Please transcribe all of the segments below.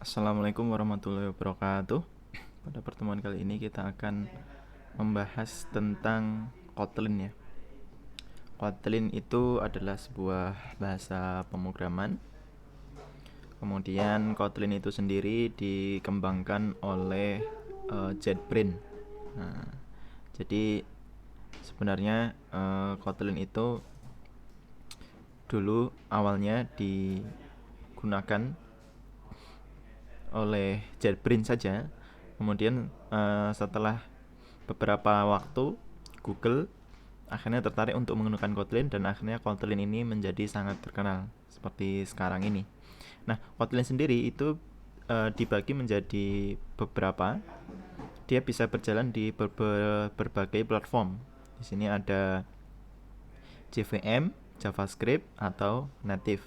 Assalamualaikum warahmatullahi wabarakatuh. Pada pertemuan kali ini kita akan membahas tentang Kotlin ya. Kotlin itu adalah sebuah bahasa pemrograman. Kemudian Kotlin itu sendiri dikembangkan oleh JetBrains. Nah, jadi sebenarnya Kotlin itu dulu awalnya digunakan oleh JetBrains saja. Kemudian setelah beberapa waktu Google akhirnya tertarik untuk menggunakan Kotlin dan akhirnya Kotlin ini menjadi sangat terkenal seperti sekarang ini. Nah, Kotlin sendiri itu dibagi menjadi beberapa. Dia bisa berjalan di berbagai platform. Di sini ada JVM, JavaScript atau native.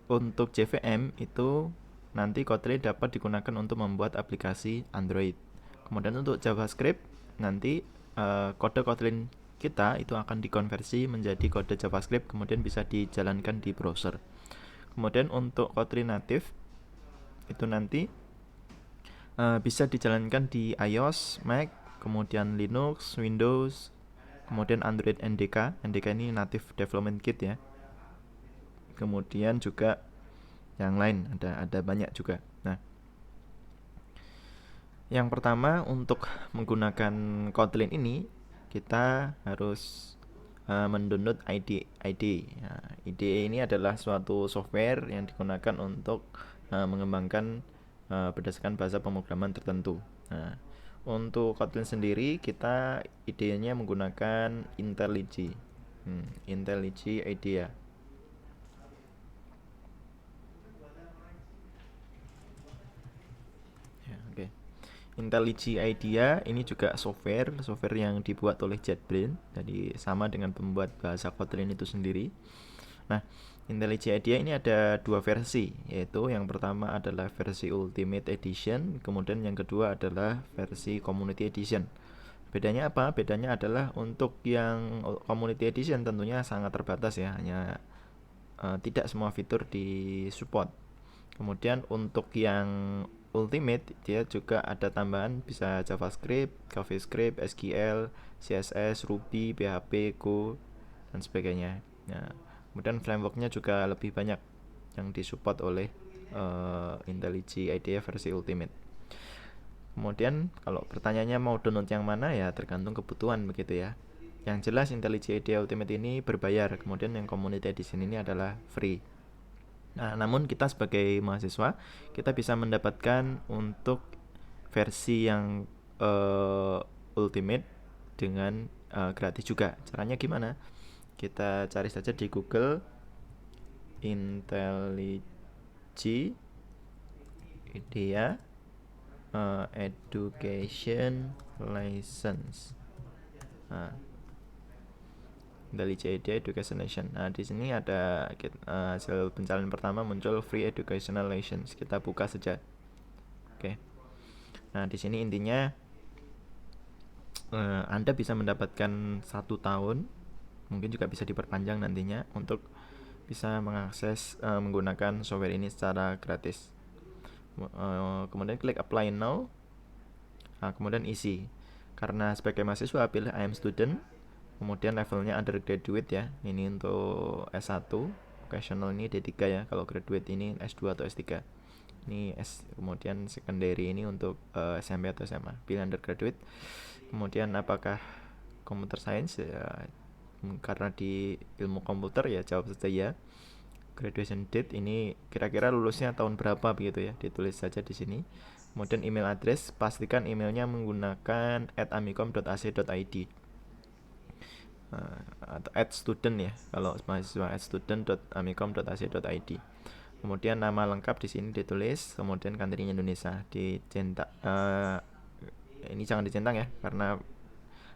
Untuk JVM itu nanti Kotlin dapat digunakan untuk membuat aplikasi Android. Kemudian untuk JavaScript nanti kode Kotlin kita itu akan dikonversi menjadi kode JavaScript kemudian bisa dijalankan di browser. Kemudian untuk Kotlin native itu nanti bisa dijalankan di iOS, Mac, kemudian Linux, Windows, kemudian Android NDK. NDK ini Native Development Kit ya. Kemudian juga yang lain ada banyak juga. Nah, yang pertama untuk menggunakan Kotlin ini kita harus mendownload IDE. Nah, IDE ini adalah suatu software yang digunakan untuk mengembangkan berdasarkan bahasa pemrograman tertentu. Nah, untuk Kotlin sendiri kita IDE-nya menggunakan IntelliJ. IntelliJ IDEA. Ya, oke. IntelliJ IDEA ini juga software yang dibuat oleh JetBrains, jadi sama dengan pembuat bahasa Kotlin itu sendiri. Nah, IntelliJ IDEA ini ada dua versi, yaitu yang pertama adalah versi Ultimate Edition, kemudian yang kedua adalah versi Community Edition. Bedanya apa? Bedanya adalah untuk yang Community Edition tentunya sangat terbatas ya, hanya tidak semua fitur disupport. Kemudian untuk yang Ultimate dia juga ada tambahan bisa JavaScript, CoffeeScript, SQL, CSS, Ruby, PHP, Go dan sebagainya. Nah, kemudian frameworknya juga lebih banyak yang disupport oleh IntelliJ IDEA versi Ultimate. Kemudian kalau pertanyaannya mau download yang mana ya tergantung kebutuhan begitu ya. Yang jelas IntelliJ IDEA Ultimate ini berbayar, kemudian yang Community Edition ini adalah free. Nah, namun kita sebagai mahasiswa kita bisa mendapatkan untuk versi yang ultimate dengan gratis juga. Caranya gimana? Kita cari saja di Google IntelliJ IDEA Education License. Nah, dari JID Education License. Nah, di sini ada hasil pencarian pertama muncul Free Educational License. Kita buka saja. Oke. Nah, di sini intinya Anda bisa mendapatkan 1 tahun, mungkin juga bisa diperpanjang nantinya untuk bisa mengakses menggunakan software ini secara gratis. Kemudian klik Apply Now. Nah, kemudian isi. Karena sebagai mahasiswa pilih I am student. Kemudian levelnya undergraduate ya. Ini untuk S1, vocational ini D3 ya. Kalau graduate ini S2 atau S3. Ini kemudian secondary ini untuk SMP atau SMA. Pilih undergraduate. Kemudian apakah computer science ya, karena di ilmu komputer ya jawab saja ya. Graduation date ini kira-kira lulusnya tahun berapa begitu ya. Ditulis saja di sini. Kemudian email address, pastikan emailnya menggunakan @amicom.ac.id atau @student ya, kalau mahasiswa @student.amicom.ac.id. Kemudian nama lengkap di sini ditulis, kemudian country Indonesia dicetak. Ini jangan dicentang ya, karena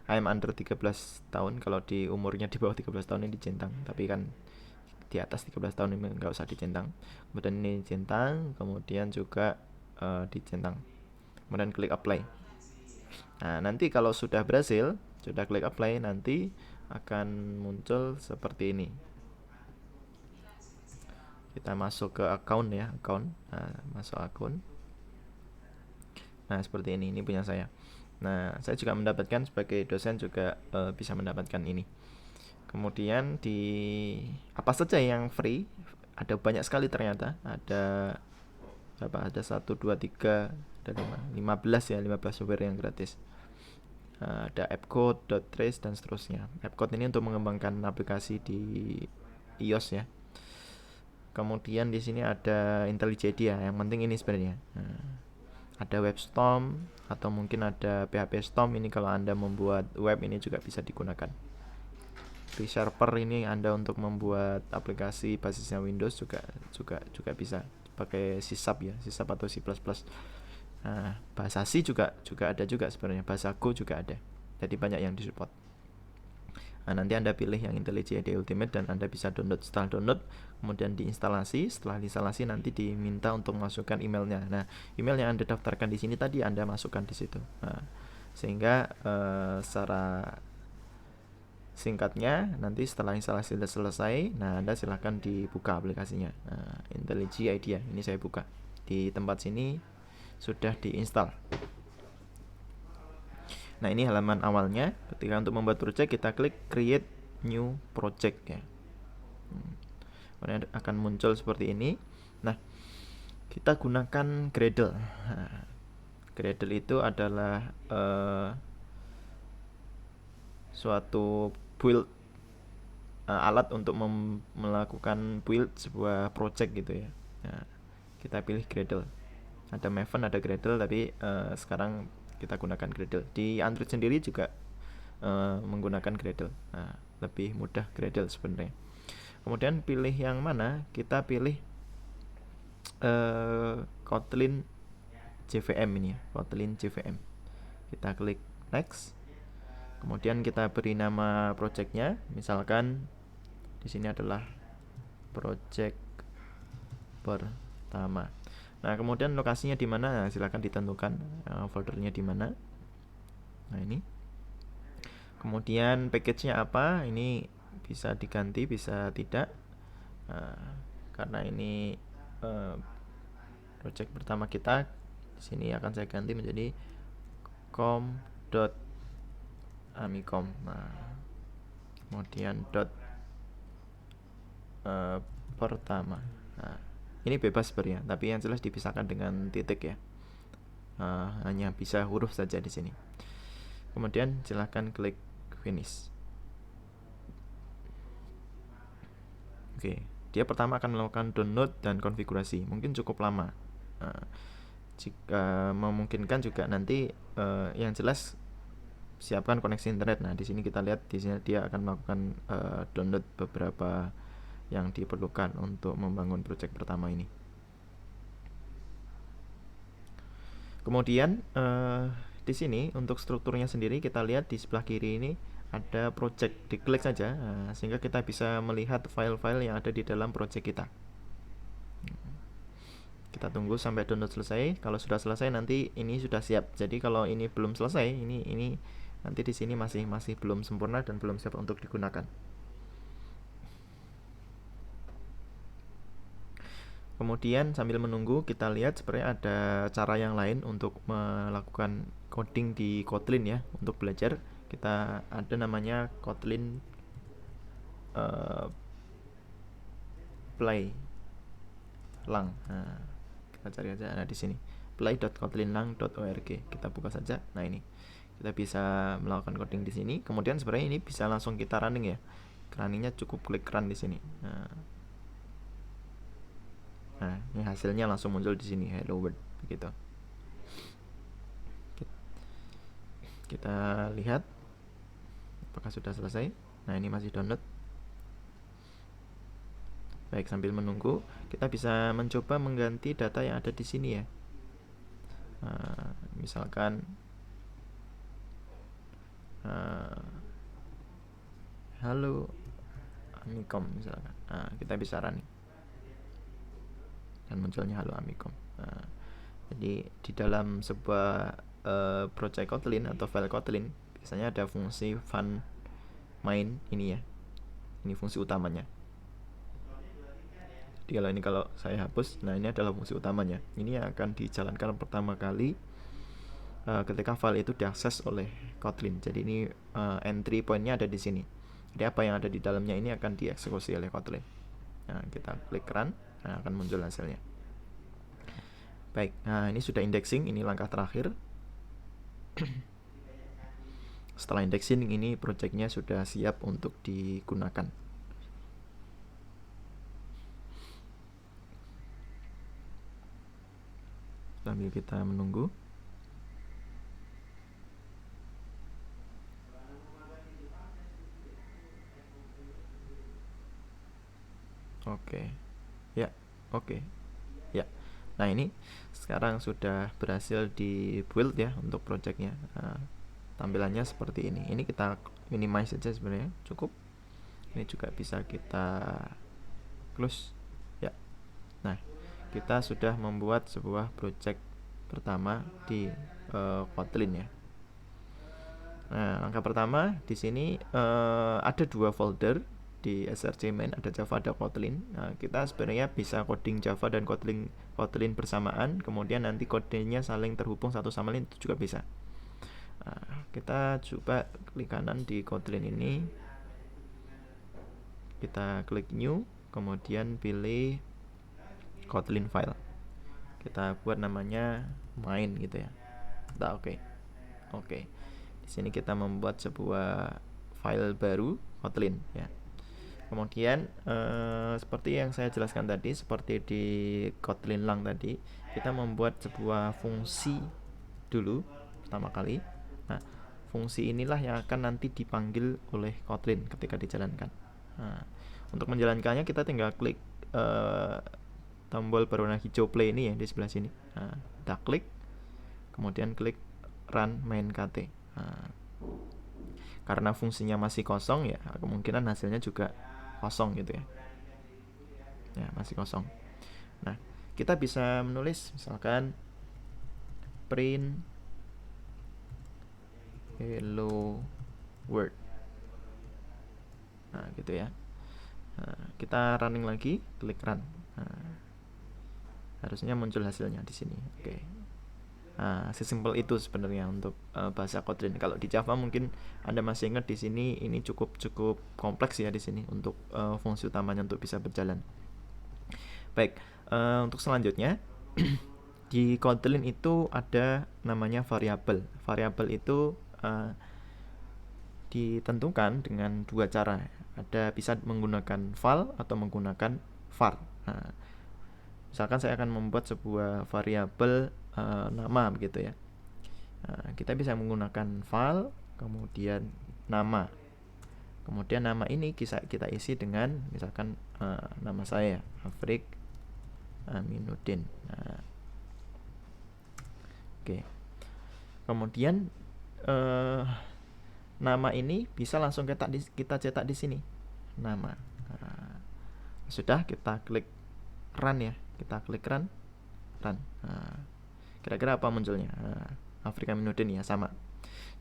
I'm under 13 tahun. Kalau di umurnya di bawah 13 tahun ini dicentang, tapi kan di atas 13 tahun ini nggak usah dicentang. Kemudian ini centang, kemudian juga dicentang. Kemudian klik apply. Nah, nanti kalau sudah berhasil, sudah klik apply, nanti akan muncul seperti ini. Kita masuk ke account ya, account. Nah, masuk akun. Nah, seperti ini punya saya. Nah, saya juga mendapatkan sebagai dosen juga bisa mendapatkan ini. Kemudian di apa saja yang free? Ada banyak sekali ternyata. Ada berapa? Ada 1 2 3, ada 15 ya, 15 software yang gratis. Ada AppCode, .trace dan seterusnya. AppCode ini untuk mengembangkan aplikasi di iOS ya. Kemudian di sini ada IntelliJ IDEA, yang penting ini sebenarnya. Ada WebStorm atau mungkin ada PHP Storm, ini kalau Anda membuat web ini juga bisa digunakan. ReSharper ini Anda untuk membuat aplikasi basisnya Windows juga bisa pakai C# ya, C# atau C++. Nah, bahasa C juga ada juga sebenarnya, bahasa Go juga ada. Jadi banyak yang disupport. Nah, nanti Anda pilih yang IntelliJ IDEA Ultimate dan Anda bisa download. Setelah download, kemudian diinstalasi. Setelah diinstalasi nanti diminta untuk masukkan emailnya. Nah, email yang Anda daftarkan di sini tadi Anda masukkan di situ. Nah, sehingga secara singkatnya nanti setelah instalasi sudah selesai, nah Anda silahkan dibuka aplikasinya. Nah, IntelliJ IDEA ini saya buka di tempat sini sudah diinstal. Nah, ini halaman awalnya. Ketika untuk membuat project kita klik create new project ya. Kemudian akan muncul seperti ini. Nah, kita gunakan Gradle. Nah, Gradle itu adalah suatu build alat untuk melakukan build sebuah project gitu ya. Nah, kita pilih Gradle. Ada Maven, ada Gradle, tapi sekarang kita gunakan Gradle. Di Android sendiri juga menggunakan Gradle. Nah, lebih mudah Gradle sebenarnya. Kemudian pilih yang mana? Kita pilih Kotlin JVM ini ya, Kotlin JVM. Kita klik next. Kemudian kita beri nama projectnya, misalkan di sini adalah project pertama. Nah, kemudian lokasinya di mana? Nah, silakan ditentukan foldernya di mana. Nah, ini. Kemudian package-nya apa? Ini bisa diganti, bisa tidak. Karena ini project pertama kita, di sini akan saya ganti menjadi com.amicom. Nah, kemudian pertama. Nah, ini bebas sebenarnya, tapi yang jelas dipisahkan dengan titik ya. Hanya bisa huruf saja di sini. Kemudian silahkan klik finish. Oke, dia pertama akan melakukan download dan konfigurasi. Mungkin cukup lama. Jika memungkinkan juga nanti yang jelas siapkan koneksi internet. Nah, di sini kita lihat di sini dia akan melakukan download beberapa yang diperlukan untuk membangun project pertama ini. Kemudian di sini untuk strukturnya sendiri kita lihat di sebelah kiri ini ada project, diklik saja sehingga kita bisa melihat file-file yang ada di dalam project kita. Kita tunggu sampai download selesai. Kalau sudah selesai nanti ini sudah siap. Jadi kalau ini belum selesai, ini nanti di sini masih belum sempurna dan belum siap untuk digunakan. Kemudian sambil menunggu kita lihat sebenarnya ada cara yang lain untuk melakukan coding di Kotlin ya. Untuk belajar kita ada namanya Kotlin play lang. Nah, kita cari aja. Nah, di sini play.kotlinlang.org. Kita buka saja. Nah, ini kita bisa melakukan coding di sini. Kemudian sebenarnya ini bisa langsung kita running ya. Runningnya cukup klik run di sini. Nah, ini hasilnya langsung muncul di sini, hello world begitu. Kita lihat apakah sudah selesai. Nah, ini masih download. Baik, sambil menunggu kita bisa mencoba mengganti data yang ada di sini ya. Misalkan halo Amicom misalkan. Kita bisa running dan munculnya halo Amicom. Jadi di dalam sebuah project Kotlin atau file Kotlin biasanya ada fungsi fun main ini ya. Ini fungsi utamanya. Jadi kalau saya hapus, nah ini adalah fungsi utamanya. Ini yang akan dijalankan pertama kali ketika file itu diakses oleh Kotlin. Jadi ini entry pointnya ada di sini. Jadi apa yang ada di dalamnya ini akan dieksekusi oleh Kotlin. Nah, kita klik run, nah, akan muncul hasilnya. Baik, nah ini sudah indexing, ini langkah terakhir. Setelah indexing ini projectnya sudah siap untuk digunakan. Sambil kita menunggu. Oke. Ya, oke. Ya. Nah, ini sekarang sudah berhasil di build ya untuk projectnya. Nah, tampilannya seperti ini. Ini kita minimize saja sebenarnya, cukup. Ini juga bisa kita close. Ya. Nah, kita sudah membuat sebuah project pertama di Kotlin ya. Nah, langkah pertama di sini ada 2 folder di src main, ada Java, ada Kotlin. Nah, kita sebenarnya bisa coding Java dan Kotlin bersamaan, kemudian nanti kodenya saling terhubung satu sama lain, itu juga bisa. Nah, kita coba klik kanan di Kotlin ini, kita klik new, kemudian pilih Kotlin file. Kita buat namanya main gitu ya. Kita oke. Di sini kita membuat sebuah file baru Kotlin ya. Kemudian seperti yang saya jelaskan tadi, seperti di Kotlin lang tadi, kita membuat sebuah fungsi dulu pertama kali. Nah, fungsi inilah yang akan nanti dipanggil oleh Kotlin ketika dijalankan. Nah, untuk menjalankannya kita tinggal klik tombol berwarna hijau play ini ya di sebelah sini. Nah, kita klik, kemudian klik run main kt. Nah, karena fungsinya masih kosong ya, kemungkinan hasilnya juga kosong gitu ya. Ya, masih kosong. Nah, kita bisa menulis misalkan print hello world. Nah, gitu ya. Nah, kita running lagi, klik run. Nah, harusnya muncul hasilnya di sini. Oke. Nah, sesimpel itu sebenarnya untuk bahasa Kotlin. Kalau di Java mungkin Anda masih ingat di sini ini cukup kompleks ya di sini untuk fungsi utamanya untuk bisa berjalan. Baik, untuk selanjutnya di Kotlin itu ada namanya variabel. Variabel itu ditentukan dengan 2 cara. Ada bisa menggunakan val atau menggunakan var. Nah, misalkan saya akan membuat sebuah variabel nama begitu ya. Nah, kita bisa menggunakan val, kemudian nama. Kemudian nama ini bisa kita isi dengan misalkan nama saya Afrik Aminuddin. Nah, oke. Kemudian nama ini bisa langsung kita cetak di sini. Nama. Nah, sudah, kita klik run ya. Kita klik run. Nah, kira-kira apa munculnya? Afrik Aminuddin ya, sama.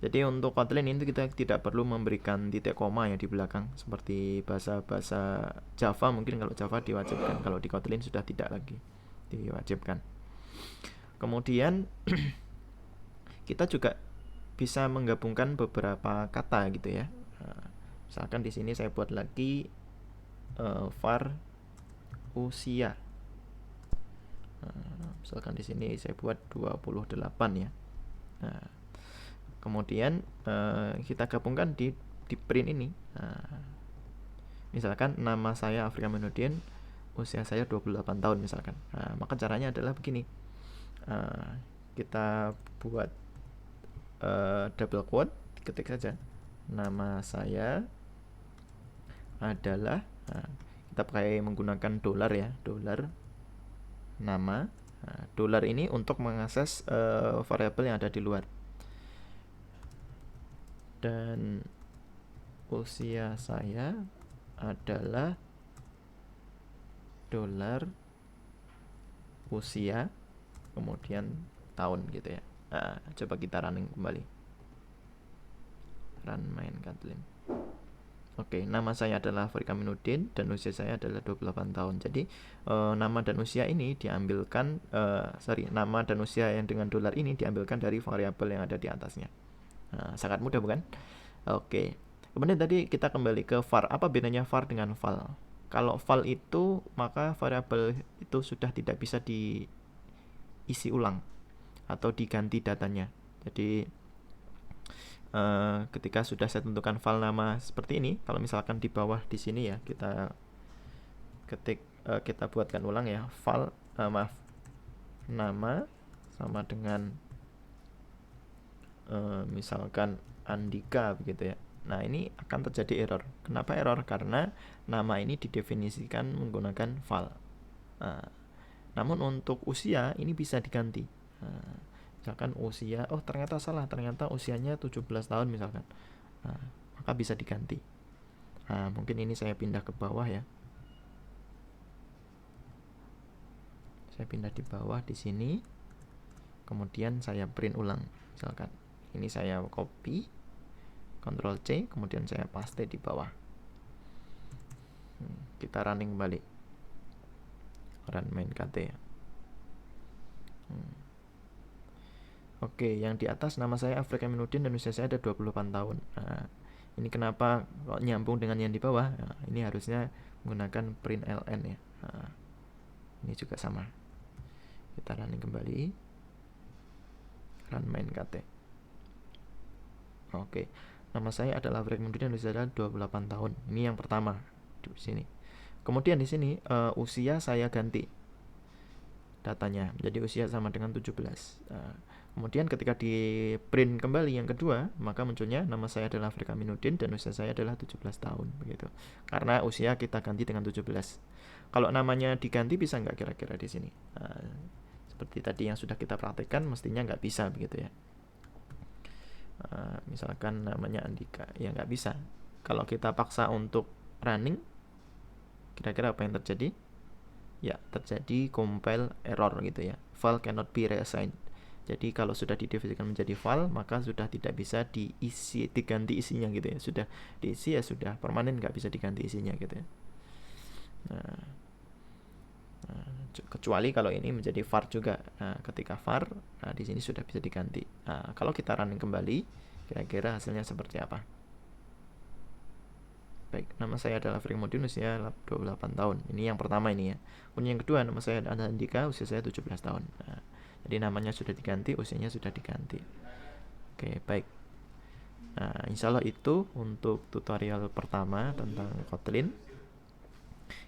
Jadi untuk Kotlin ini kita tidak perlu memberikan titik koma ya di belakang seperti bahasa Java. Mungkin kalau Java diwajibkan, kalau di Kotlin sudah tidak lagi diwajibkan. Kemudian kita juga bisa menggabungkan beberapa kata gitu ya. Misalkan di sini saya buat lagi var usia. Misalkan di sini saya buat 28 ya. Nah, kemudian kita gabungkan di print ini. Misalkan nama saya Afrik Aminuddin, usia saya 28 tahun misalkan. Nah, maka caranya adalah begini. Kita buat double quote, ketik saja nama saya adalah, kita pakai menggunakan dolar ya, dolar nama. Dolar ini untuk mengakses variabel yang ada di luar. Dan usia saya adalah dolar usia kemudian tahun gitu ya. Nah, coba kita running kembali. Run main Kotlin. Oke, nama saya adalah Afrika Minuddin dan usia saya adalah 28 tahun. Jadi nama dan usia ini diambilkan nama dan usia yang dengan dolar ini diambilkan dari variabel yang ada di atasnya. Nah, sangat mudah bukan? Oke. Kemudian tadi kita kembali ke var. Apa bedanya var dengan val? Kalau val itu maka variabel itu sudah tidak bisa diisi ulang atau diganti datanya. Jadi ketika sudah saya tentukan file nama seperti ini, kalau misalkan di bawah di sini ya kita kita buatkan ulang ya, file nama sama dengan misalkan Andika begitu ya. Nah, ini akan terjadi error. Kenapa error? Karena nama ini didefinisikan menggunakan file. Namun untuk usia ini bisa diganti. Misalkan usia, oh ternyata salah, ternyata usianya 17 tahun misalkan. Maka bisa diganti. Mungkin ini saya pindah ke bawah ya. Saya pindah di bawah di sini. Kemudian saya print ulang. Misalkan ini saya copy, Ctrl C, kemudian saya paste di bawah. Kita running kembali. Run main kt ya. Oke, yang di atas nama saya Afrika Minuddin dan usia saya ada 28 tahun. Nah, ini kenapa kok nyambung dengan yang di bawah? Nah, ini harusnya menggunakan print ln ya. Nah, ini juga sama. Kita running kembali. Run main kt. Oke, nama saya adalah Afrika Minuddin dan usia saya 28 tahun. Ini yang pertama di sini. Kemudian di sini usia saya ganti datanya. Jadi usia sama dengan 17. Kemudian ketika di print kembali yang kedua, maka munculnya nama saya adalah Afrika Minuddin dan usia saya adalah 17 tahun begitu. Karena usia kita ganti dengan 17. Kalau namanya diganti bisa nggak kira-kira di sini? Seperti tadi yang sudah kita praktekkan, mestinya nggak bisa begitu ya. Misalkan namanya Andika, ya nggak bisa. Kalau kita paksa untuk running, kira-kira apa yang terjadi? Ya, terjadi compile error gitu ya. File cannot be reassigned. Jadi kalau sudah didefinisikan menjadi file, maka sudah tidak bisa diganti isinya gitu ya. Sudah diisi ya sudah permanen, nggak bisa diganti isinya gitu ya. Nah, kecuali kalau ini menjadi var juga. Nah, ketika var, di sini sudah bisa diganti. Nah, kalau kita running kembali, kira-kira hasilnya seperti apa? Baik, nama saya adalah Afrika Minuddin, usia 28 tahun. Ini yang pertama ini ya. Kemudian yang kedua, nama saya adalah Andika, usia saya 17 tahun. Nah, jadi namanya sudah diganti, usianya sudah diganti. Oke, baik. Nah, insya Allah itu untuk tutorial pertama tentang Kotlin.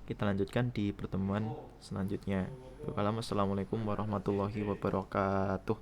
Kita lanjutkan di pertemuan selanjutnya. Wassalamualaikum warahmatullahi wabarakatuh.